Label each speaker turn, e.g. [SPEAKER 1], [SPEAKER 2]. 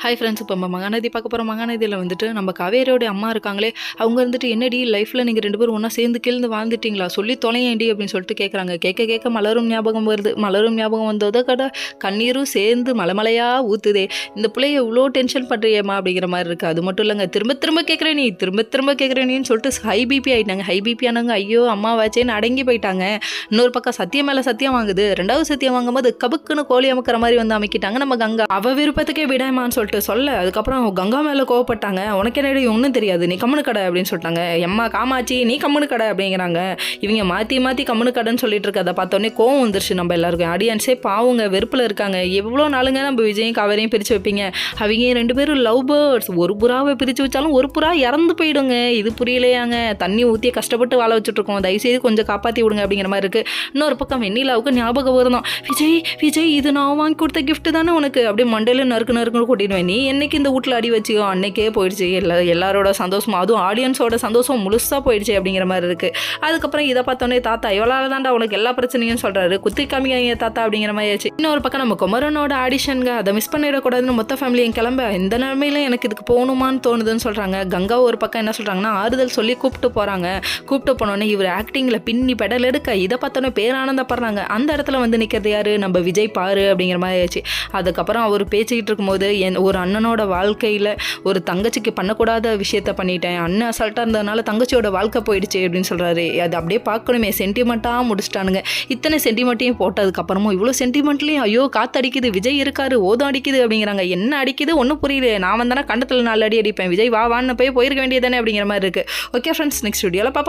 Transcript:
[SPEAKER 1] Hi friends, இப்போ நம்ம மகாநதி பார்க்க போகிறோம். மகாநதியில் வந்துட்டு நம்ம காவேரியோட அம்மா இருக்காங்களே, அவங்க வந்துட்டு என்னடி லைஃப்பில் நீங்கள் 2 பேரும் ஒன்றா சேர்ந்து கீழ்ந்து வாழ்ந்துட்டீங்களா, சொல்லி தொலையேண்டி அப்படின்னு சொல்லிட்டு கேட்குறாங்க. கேட்க கேட்க மலரும் ஞாபகம் வருது. மலரும் ஞாபகம் வந்ததோ கடை கண்ணீரும் சேர்ந்து மலைமலையாக ஊற்றுதே. இந்த பிள்ளைய இவ்வளோ டென்ஷன் பண்ணுறியம்மா அப்படிங்கிற மாதிரி இருக்குது. அது மட்டும் இல்லைங்க, திரும்ப திரும்ப கேட்குறேன் நீ, திரும்ப திரும்ப கேட்குறேன் நீன்னு சொல்லிட்டு ஹை பிபி ஆகிட்டாங்க. ஹை பிபி ஆனவங்க ஐயோ அம்மா வாச்சேன்னு அடங்கி போயிட்டாங்க. இன்னொரு பக்கம் சத்தியம் மேலே சத்தியம் வாங்குது. 2வது சத்தியம் வாங்கும்போது கபுக்குன்னு கோழி அமுக்கிற மாதிரி வந்து அமைக்கிட்டாங்க நம்ம கங்கா. அவ விருப்பத்துக்கே விடாமான்னு சொல்லிட்டு சொல்ல, அதுக்கப்புறம் கங்கா மேலே கோவப்பட்டாங்க. உனக்கு என்னடி ஒன்றும் தெரியாது, நீ கம்முனு கடை அப்படின்னு சொல்லிட்டாங்க. எம்மா காமாச்சி நீ கம்முனு கடை அப்படிங்கிறாங்க. இவங்க மாற்றி மாற்றி கம்முனு கடைன்னு சொல்லிட்டு இருக்கதை பார்த்தோன்னே கோவம் வந்துருச்சு நம்ம எல்லாருக்கும். ஆடியன்ஸே பாவங்க வெறுப்பில் இருக்காங்க. எவ்வளோ நாளுங்க நம்ம விஜயும் காவேரியும் பிரித்து வைப்பீங்க? அவங்க 2 பேரும் லவ் பேர்ட்ஸ். ஒரு புறாவை பிரித்து வச்சாலும் ஒரு புறா இறந்து போயிடுங்க. இது புரியலையாங்க? தண்ணி ஊற்றி கஷ்டப்பட்டு வாழ வச்சுட்ருக்கோம், தயவுசெய்து கொஞ்சம் காப்பாற்றி விடுங்க அப்படிங்கிற மாதிரி இருக்குது. இன்னொரு பக்கம் வெண்ணிலாவுக்கு ஞாபகம் வருதான், விஜய் விஜய் இது நான் வாங்கி கொடுத்த கிஃப்ட் தானே உனக்கு, அப்படியே மண்டையில் நறுக்குன்னு கூட்டிடுவேன். நீ என்னைக்கு இந்த வீட்டில் அடி வச்சியோ அன்னைக்கே போயிடுச்சு. எல்லாரோட சந்தோஷமும், அதுவும் ஆடியன்ஸோட சந்தோஷம் முழுசாக போயிடுச்சு அப்படிங்கிற மாதிரி இருக்குது. அதுக்கப்புறம் இதை பார்த்தோன்னே தாத்தா இவளால் தாண்டா உனக்கு எல்லா பிரச்சனையும் சொல்கிறாரு, குத்தி காமிக்காங்க தாத்தா அப்படிங்கிற மாதிரி ஆச்சு. இன்னொரு பக்கம் நம்ம குமரனோட ஆடிஷனுங்க, அதை மிஸ் பண்ணிடக்கூடாதுன்னு மொத்த ஃபேமிலியும் கிளம்ப இந்த நிலைமையில எனக்கு இதுக்கு போகணுமான்னு தோணுதுன்னு சொல்கிறாங்க. கங்கா ஒரு பக்கம் என்ன சொல்கிறாங்கன்னா, ஆறுதல் சொல்லி கூப்பிட்டு போகிறாங்க. கூப்பிட்டு போனோன்னே இவர் ஆக்டிங்கில் பின்னி பெடல் எடுக்க இதை பார்த்தோன்னே பேரானந்தப்படுறாங்க. அந்த இடத்துல வந்து நிற்கிறது யாரு, நம்ம விஜய் பாரு அப்படிங்கிற மாதிரி ஆச்சு. அதுக்கப்புறம் அவர் பேசிக்கிட்டு இருக்கும்போது ஒரு அண்ணனோட வாழ்க்கையில் ஒரு தங்கச்சிக்கு பண்ணக்கூடாத விஷயத்த பண்ணிட்டேன், அண்ணன் அசால்ட்டாக இருந்ததுனால தங்கச்சியோட வாழ்க்கை போயிடுச்சு அப்படின்னு சொல்கிறாரு. அது அப்படியே பார்க்கணுமே, சென்டிமெண்ட்டாக முடிச்சிட்டானுங்க. இத்தனை சென்டிமெண்ட்டையும் போட்டதுக்கப்புறமும் இவ்வளோ சென்டிமெண்ட்லேயும் ஐயோ காற்று அடிக்குது, விஜய் இருக்காரு ஓதம் அடிக்குது அப்படிங்கிறாங்க. என்ன அடிக்குது ஒன்றும் புரியல. நான் வந்தேன்னா கண்டத்தில் 4 அடி அடிப்பேன், விஜய் வான்னு போயிருக்க வேண்டியதானே அப்படிங்கிற மாதிரி இருக்குது. ஓகே ஃப்ரெண்ட்ஸ், நெக்ஸ்ட் வீடியோவில் பார்ப்போம்.